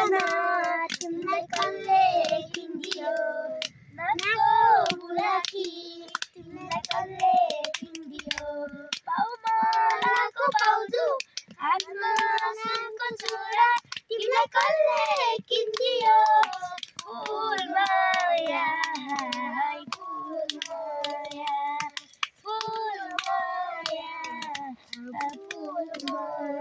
Pound तिमीलाई कसले किनिदियो नाचको बुढाकी तिमीलाई कसले किनिदियो पाउमालाको पाउजु हातमा सुनको चुरा तिमीलाई कसले किनिदियो फुल माया फुल माया फुल माया फुल माया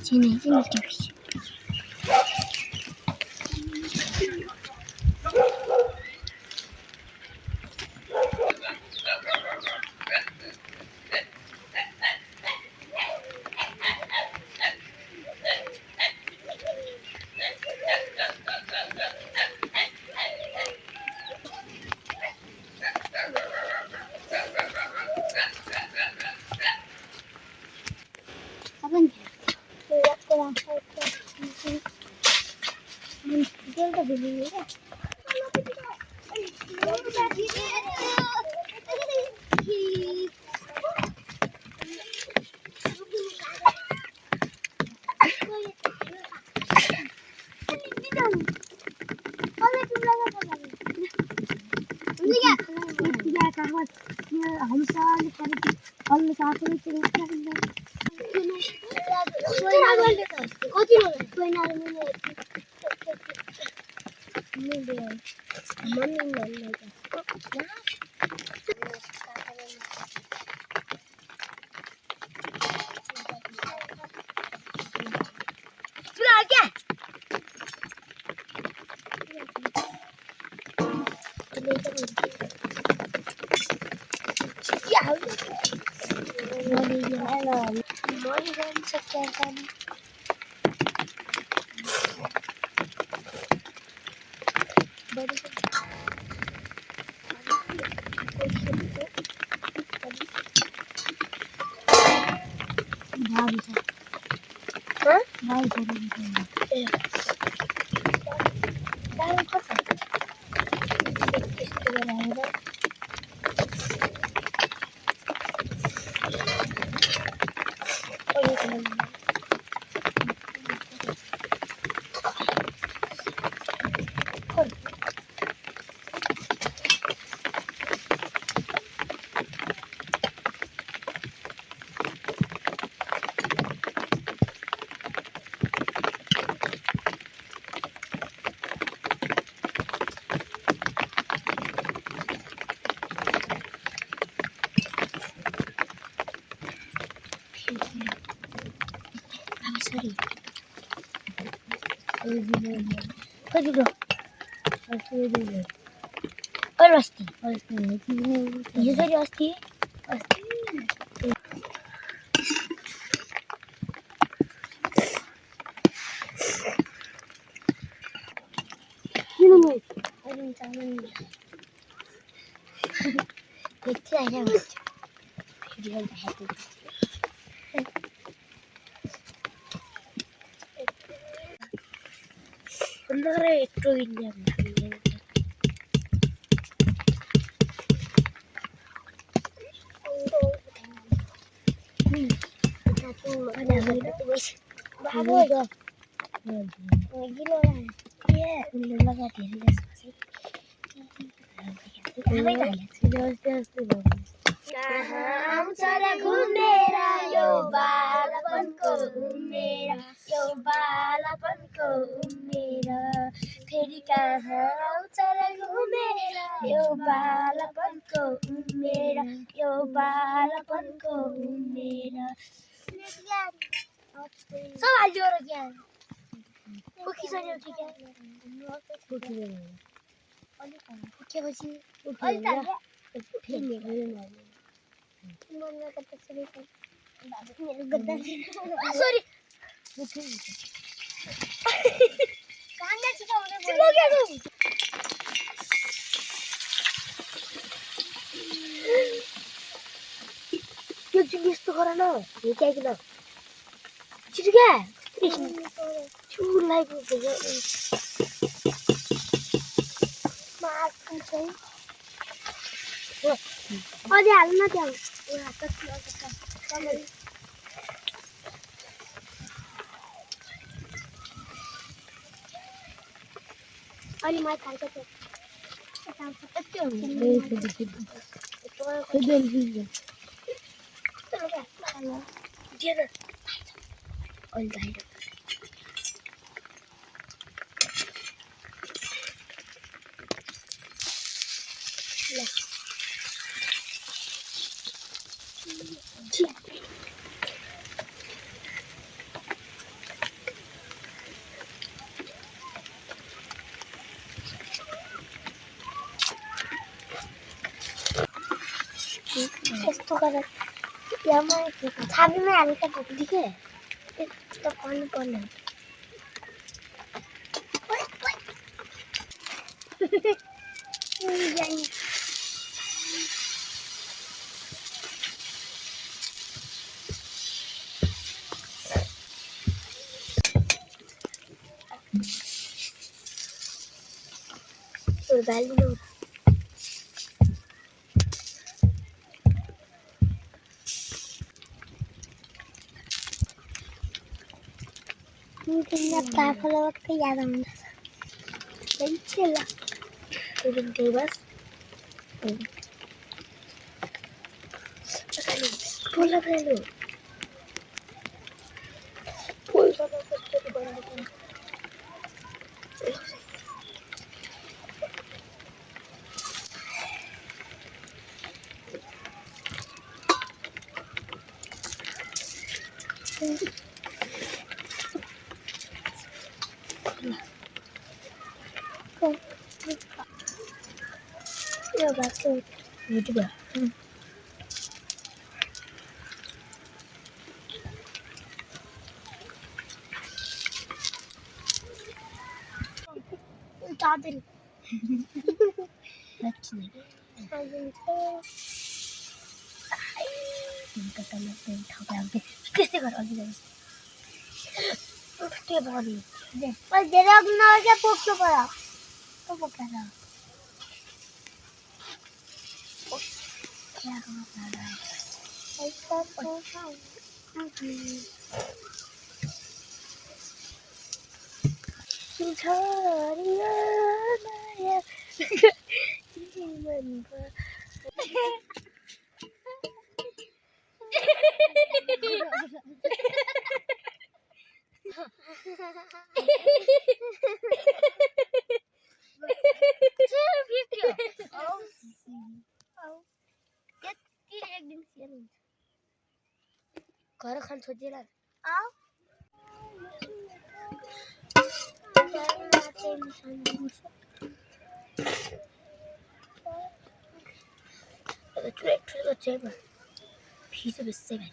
Sini terus. Apa ni? Sorry कांदा चिकाउने बोल्यो क्या तू यो चाहिँ यस्तो गर न हिकाइकन छिटो क्या चुरलाई अझै हाल्नु न त्यहाँ अलि माइ खान्छ त्यो यस्तो गरेर यामा छाबीमै हालेर भोग्दिके यस्तो गर्नु पर्ने भ्याल्यु काफलकै याद आउँछ बस बोला भ्यालु यो बाटो युट्युबर चादर लक्ष्मी त्यस्तै गर अघि जान्छ के भयो धेरै अघि नआउँछ पोक्नु पर्यो त बोकेर घर खान छोडिदिएला ठुलो चाहिँ फिसो बेसी भाइ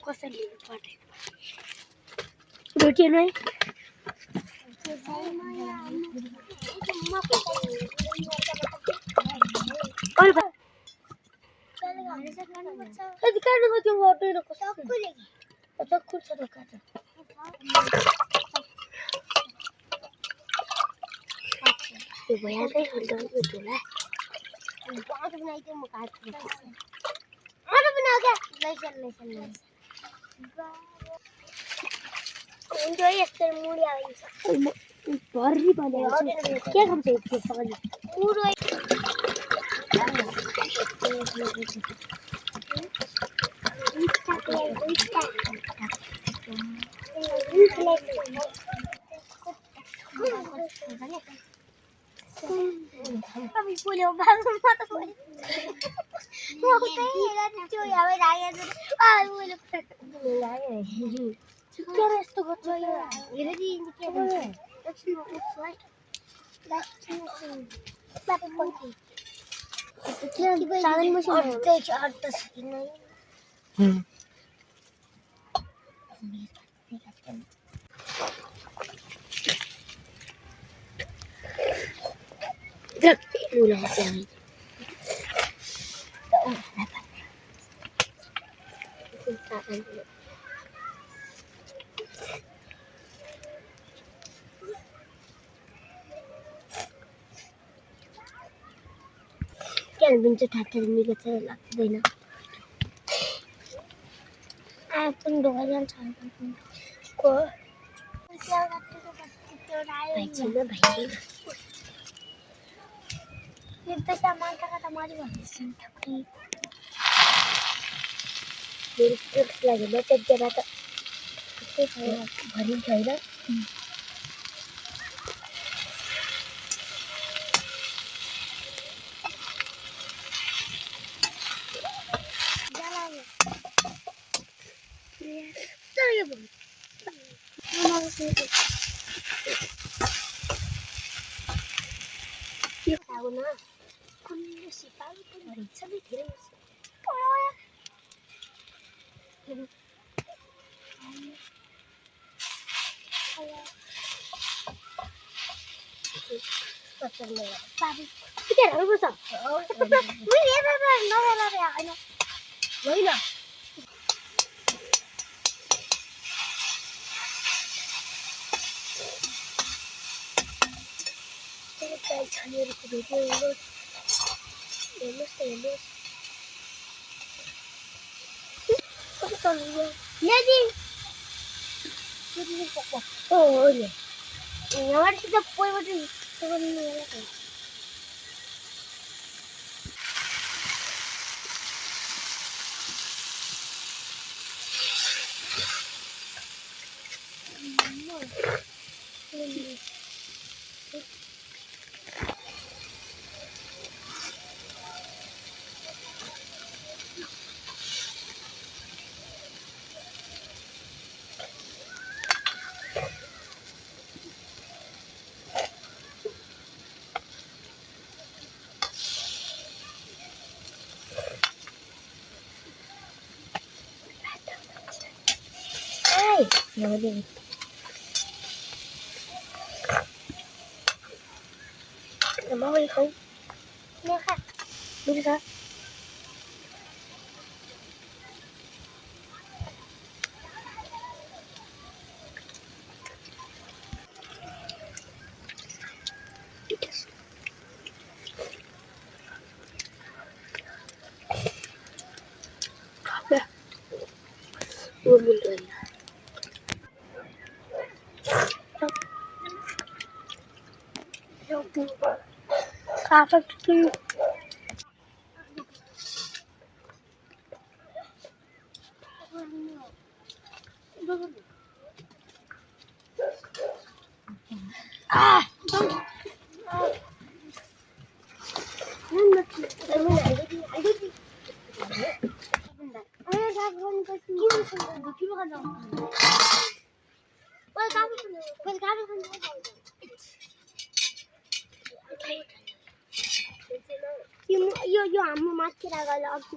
कसरी रोटी नै भर्री बनाएर के खान्छ त्यो पानी पुरो त्यो यावे राखेको छु मैले चुकेर यस्तो गर्छ हेर दि के भन्छ एकछिन उठ्छु है चालन मसिन अर्ध सकिन क्यालबिन चाहिँ ठाट्टा निको चाहिँ लाग्दैन आफूले ढोका जान्छ को त्यो भाइ छैन भाइ छैन यो पैसा मान्छेका त मरिभएपछि मेरो ट्रिप्स लाग्यो म त्यतिखेर त भनिन्छ होइन होइन छानेहरूको भिडियो हेर्नुहोस् त हेर्नुहोस् mau hay không? Ngheค่ะ Đúng sao? Uống một lần. Cà phê kia. यो हाम्रो माथि राखेर अघि